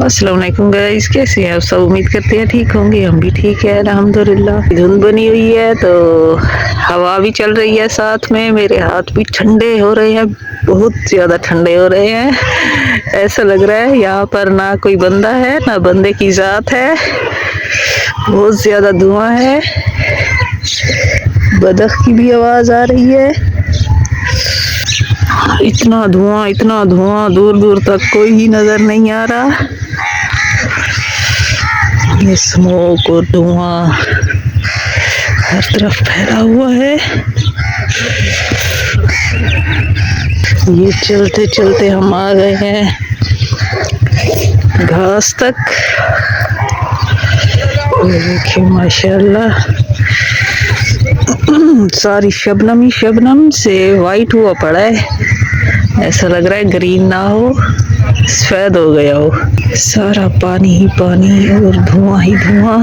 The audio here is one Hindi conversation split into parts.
अस्सलाम वालेकुम गाइस, कैसे हैं आप सब? उम्मीद करते हैं ठीक होंगे। हम भी ठीक है अल्हम्दुलिल्लाह। धुंध बनी हुई है तो हवा भी चल रही है, साथ में मेरे हाथ भी ठंडे हो रहे हैं, बहुत ज़्यादा ठंडे हो रहे हैं। ऐसा लग रहा है यहाँ पर ना कोई बंदा है ना बंदे की ज़ात है, बहुत ज़्यादा धुआं है। बदख की भी आवाज़ आ रही है। इतना धुआं, दूर दूर तक कोई ही नजर नहीं आ रहा। ये स्मोक और धुआं हर तरफ फैला हुआ है। ये चलते चलते हम आ गए हैं घास तक। देखिए माशाल्लाह, सारी शबनम ही शबनम से वाइट हुआ पड़ा है। ऐसा लग रहा है ग्रीन ना हो, सफेद हो गया हो। सारा पानी ही पानी और धुआं ही धुआं।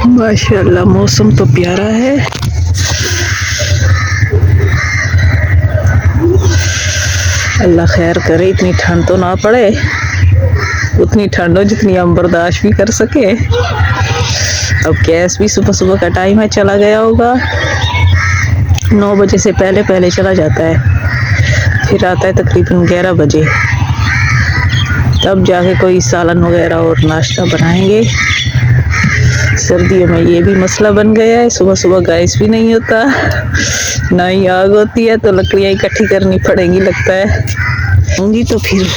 माशाल्लाह मौसम तो प्यारा है। अल्लाह खैर करे, इतनी ठंड तो ना पड़े, उतनी ठंड हो जितनी हम बर्दाश्त भी कर सके। अब गैस भी सुबह सुबह का टाइम है, चला गया होगा। 9 बजे से पहले पहले चला जाता है, फिर आता है तकरीबन 11 बजे, तब जाके कोई सालन वगैरह और नाश्ता बनाएंगे। सर्दियों में ये भी मसला बन गया है, सुबह सुबह गैस भी नहीं होता, ना ही आग होती है, तो लकड़ियाँ इकट्ठी करनी पड़ेंगी लगता है। होंगी तो फिर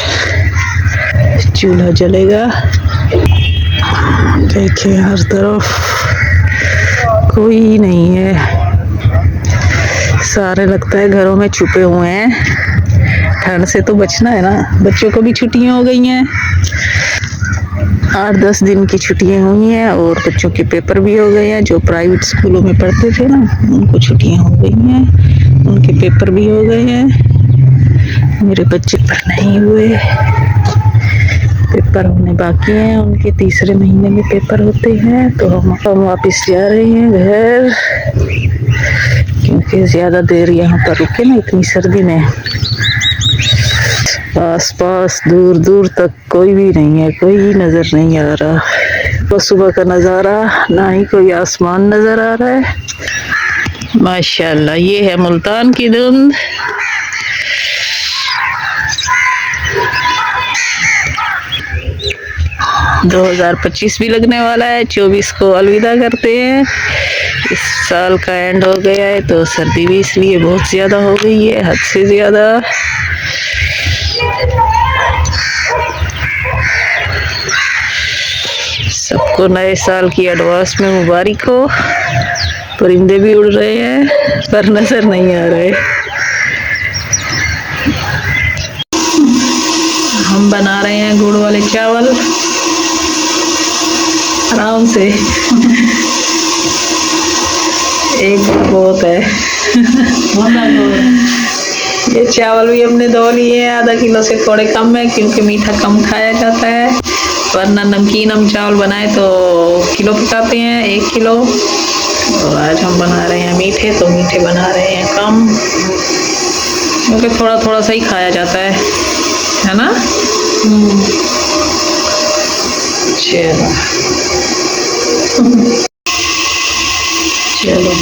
चूल्हा जलेगा। देखिए हर तरफ कोई नहीं है, सारे लगता है घरों में छुपे हुए हैं। ठंड से तो बचना है ना। बच्चों को भी छुट्टियां हो गई हैं, 8-10 दिन की छुट्टियां हुई हैं, और बच्चों के पेपर भी हो गए हैं। जो प्राइवेट स्कूलों में पढ़ते थे ना, उनको छुट्टियां हो गई हैं, उनके पेपर भी हो गए हैं। मेरे बच्चे पर नहीं हुए, पेपर होने बाकी हैं, उनके तीसरे महीने में पेपर होते हैं। तो हम वापस जा रहे हैं घर, क्योंकि ज़्यादा देर यहाँ पर रुके ना इतनी सर्दी में। आस पास दूर दूर तक कोई भी नहीं है, कोई नज़र नहीं आ रहा। तो सुबह का नज़ारा, ना ही कोई आसमान नज़र आ रहा है। माशाल्लाह, ये है मुल्तान की धुंध। - 2025 भी लगने वाला है, 24 को अलविदा करते हैं। इस साल का एंड हो गया है, तो सर्दी भी इसलिए बहुत ज़्यादा हो गई है, हद से ज़्यादा। सबको नए साल की एडवांस में मुबारक हो। परिंदे भी उड़ रहे हैं पर नजर नहीं आ रहे। हम बना रहे हैं गुड़ वाले चावल, आराम से। एक बहुत है। ये चावल भी हमने धो लिए हैं, आधा किलो से थोड़े कम है, क्योंकि मीठा कम खाया जाता है। वरना नमकीन हम चावल बनाए तो किलो पकाते हैं, 1 किलो। और आज हम बना रहे हैं मीठे, तो मीठे बना रहे हैं कम, क्योंकि थोड़ा थोड़ा सा ही खाया जाता है ना। चलो चलो,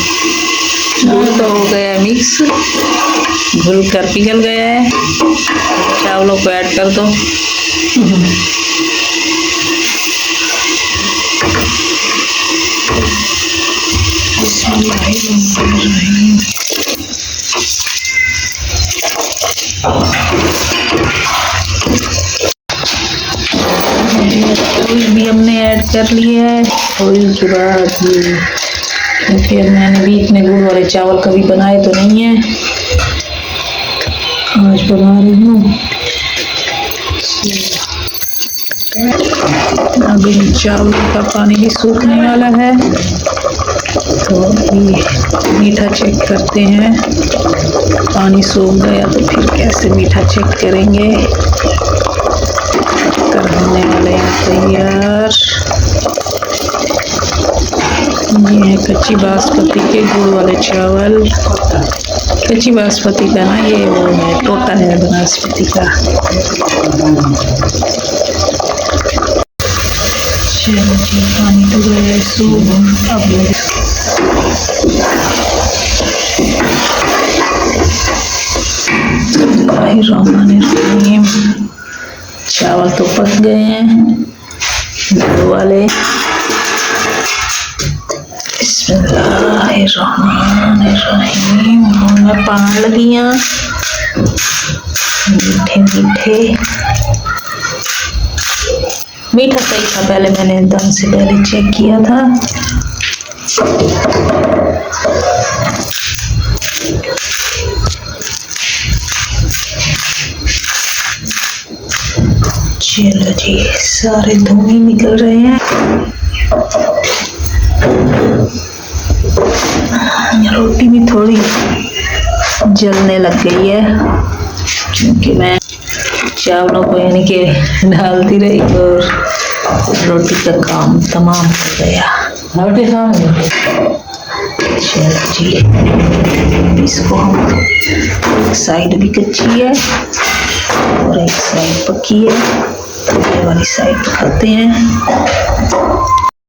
गुड़ तो हो गया मिक्स, घुल कर पिघल गया है। चावलों को ऐड कर दो। ऑयल भी हमने ऐड कर लिया है। ऑयल के बाद क्योंकि मैंने बीच में गुड़ वाले चावल कभी बनाए तो नहीं है, आज बना रही हूँ। अभी चावल का पानी भी सूखने वाला है, तो अभी मीठा चेक करते हैं। पानी सूख गया तो फिर कैसे मीठा चेक करेंगे। कर होने वाले हैं तैयार। ये है कच्ची बासमती के गुड़ वाले चावल। कच्ची बासमती का ना ये वो है, टोटा है बासमती का। चलो जी, पानी तो गया सूख। अब चावल तो पक गए हैं दाल वाले। बिस्मिल्लाहिर्रहमानिर्रहीम। मैं पान लगियां मीठे मीठे। मीठा सही था, पहले मैंने दम से पहले चेक किया था। चलो जी, सारे धुएं निकल रहे हैं। रोटी भी थोड़ी जलने लग गई है क्योंकि मैं चावलों को यानी कि डालती रही और रोटी का काम तमाम हो गया। रोटी खाओगे? चलो जी, इसको हम, एक साइड भी कच्ची है और एक साइड पकी है, ये वाली साइड खाते हैं।